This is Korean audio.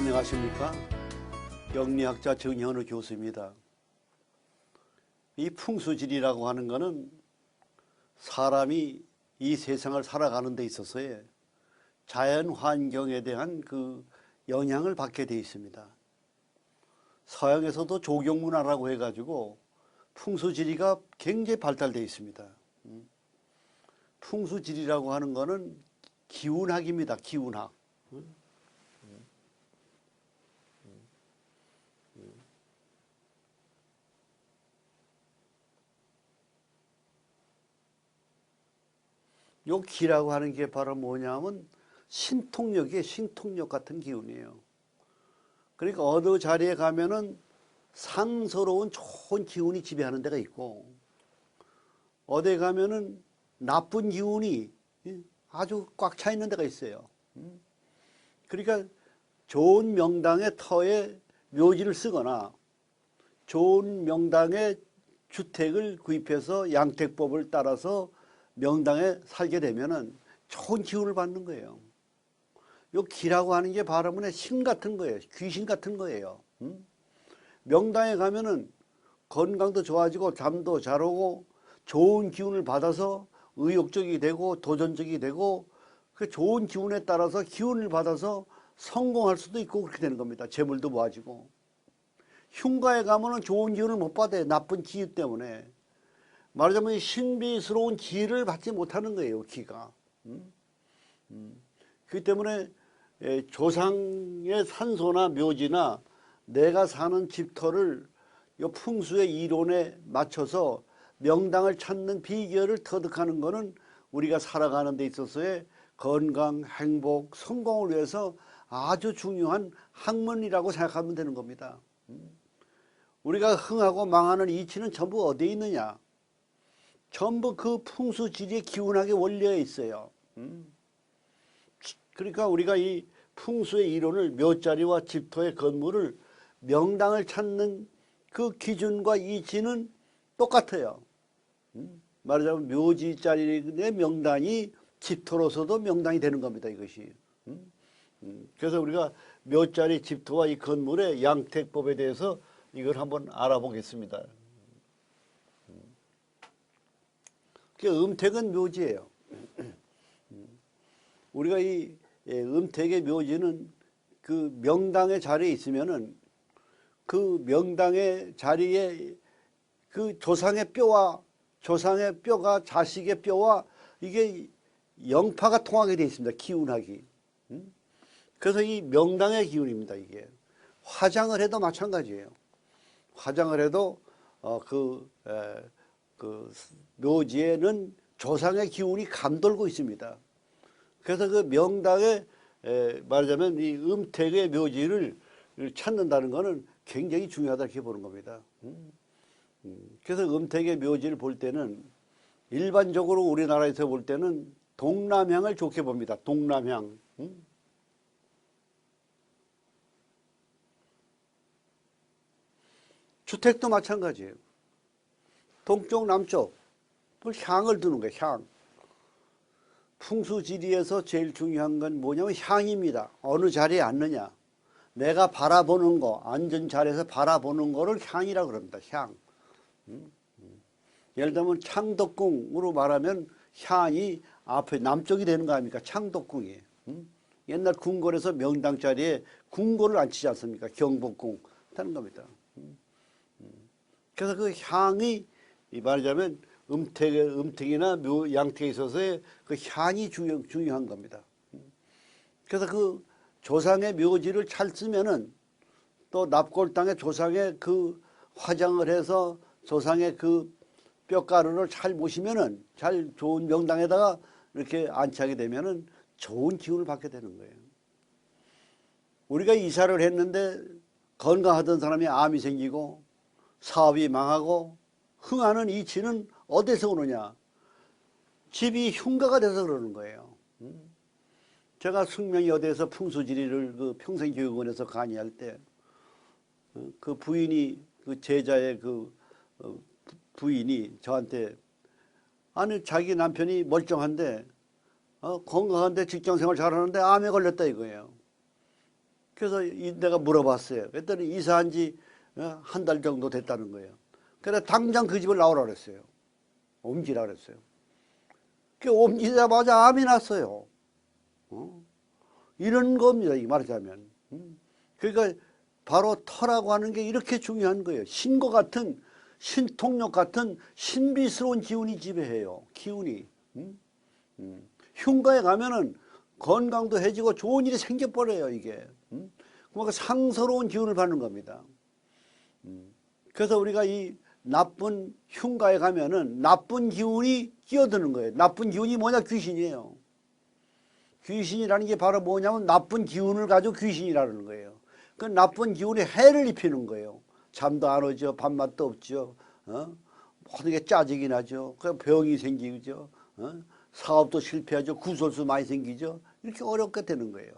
안녕하십니까? 영리학자 정현우 교수입니다. 이 풍수지리라고 하는 것은 사람이 이 세상을 살아가는 데 있어서의 자연 환경에 대한 그 영향을 받게 되어 있습니다. 서양에서도 조경문화라고 해가지고 풍수지리가 굉장히 발달되어 있습니다. 풍수지리라고 하는 것은 기운학입니다. 기운학. 요 기라고 하는 게 바로 뭐냐면 신통력이에요. 신통력 같은 기운이에요. 그러니까 어느 자리에 가면은 상서로운 좋은 기운이 지배하는 데가 있고, 어디에 가면은 나쁜 기운이 아주 꽉 차 있는 데가 있어요. 그러니까 좋은 명당의 터에 묘지를 쓰거나 좋은 명당의 주택을 구입해서 양택법을 따라서 명당에 살게 되면은 좋은 기운을 받는 거예요. 요 기라고 하는 게 바라문의 신 같은 거예요. 귀신 같은 거예요. 명당에 가면은 건강도 좋아지고 잠도 잘 오고 좋은 기운을 받아서 의욕적이 되고 도전적이 되고 그 좋은 기운에 따라서 기운을 받아서 성공할 수도 있고 그렇게 되는 겁니다. 재물도 모아지고. 흉가에 가면은 좋은 기운을 못 받아요. 나쁜 기운 때문에. 말하자면 신비스러운 기를 받지 못하는 거예요. 기가. 그렇기 때문에 조상의 산소나 묘지나 내가 사는 집터를 이 풍수의 이론에 맞춰서 명당을 찾는 비결을 터득하는 것은 우리가 살아가는 데 있어서의 건강, 행복, 성공을 위해서 아주 중요한 학문이라고 생각하면 되는 겁니다. 우리가 흥하고 망하는 이치는 전부 어디에 있느냐? 전부 그 풍수지리의 기운학의 원리에 있어요. 그러니까 우리가 이 풍수의 이론을 묘자리와 집터의 건물을 명당을 찾는 그 기준과 이치는 똑같아요. 말하자면 묘지자리의 명당이 집터로서도 명당이 되는 겁니다. 이것이. 그래서 우리가 묘자리 집터와 이 건물의 양택법에 대해서 이걸 한번 알아보겠습니다. 음택은 묘지예요. 우리가 이 음택의 묘지는 그 명당의 자리에 있으면은 그 명당의 자리에 그 조상의 뼈가 자식의 뼈와 이게 영파가 통하게 되어 있습니다. 기운학이. 그래서 이 명당의 기운입니다. 이게 화장을 해도 마찬가지예요. 화장을 해도 그 묘지에는 조상의 기운이 감돌고 있습니다. 그래서 그 명당에 말하자면 이 음택의 묘지를 찾는다는 것은 굉장히 중요하다 이렇게 보는 겁니다. 그래서 음택의 묘지를 볼 때는 일반적으로 우리나라에서 볼 때는 동남향을 좋게 봅니다. 동남향. 주택도 마찬가지예요. 동쪽, 남쪽 향을 두는 거예요. 향. 풍수지리에서 제일 중요한 건 뭐냐면 향입니다. 어느 자리에 앉느냐. 내가 바라보는 거, 앉은 자리에서 바라보는 거를 향이라고 그럽니다. 향. 예를 들면 창덕궁으로 말하면 향이 앞에 남쪽이 되는 거 아닙니까? 창덕궁이. 옛날 궁궐에서 명당 자리에 궁궐을 앉히지 않습니까? 경복궁 하는 겁니다. 그래서 그 향이 말하자면 음택이나 양택에 있어서의 그 향이 중요한 겁니다. 그래서 그 조상의 묘지를 잘 쓰면은 또 납골 땅에 조상의 그 화장을 해서 조상의 그 뼈가루를 잘 모시면은 잘 좋은 명당에다가 이렇게 안치하게 되면은 좋은 기운을 받게 되는 거예요. 우리가 이사를 했는데 건강하던 사람이 암이 생기고 사업이 망하고 흥하는 이치는 어디서 오느냐? 집이 흉가가 돼서 그러는 거예요. 제가 숙명여대에서 풍수지리를 그 평생교육원에서 강의할 때 그 부인이 그 제자의 그 부인이 저한테 아니 자기 남편이 멀쩡한데 건강한데 직장생활 잘하는데 암에 걸렸다 이거예요. 그래서 내가 물어봤어요. 그랬더니 이사한 지 한 달 정도 됐다는 거예요. 그래서 당장 그 집을 나오라 그랬어요. 옮기라 그랬어요. 그 옮기자마자 암이 났어요. 이런 겁니다. 이 말하자면. 그러니까 바로 터라고 하는 게 이렇게 중요한 거예요. 신과 같은, 신통력 같은 신비스러운 기운이 지배해요. 기운이. 흉가에 가면은 건강도 해지고 좋은 일이 생겨버려요, 이게. 그러니까 상서로운 기운을 받는 겁니다. 그래서 우리가 이 나쁜 흉가에 가면은 나쁜 기운이 끼어드는 거예요. 나쁜 기운이 뭐냐? 귀신이에요. 귀신이라는 게 바로 뭐냐면 나쁜 기운을 가지고 귀신이라는 거예요. 그 나쁜 기운이 해를 입히는 거예요. 잠도 안 오죠. 밥맛도 없죠. 모든 게 짜증이 나죠. 그 병이 생기죠. 사업도 실패하죠. 구설수 많이 생기죠. 이렇게 어렵게 되는 거예요.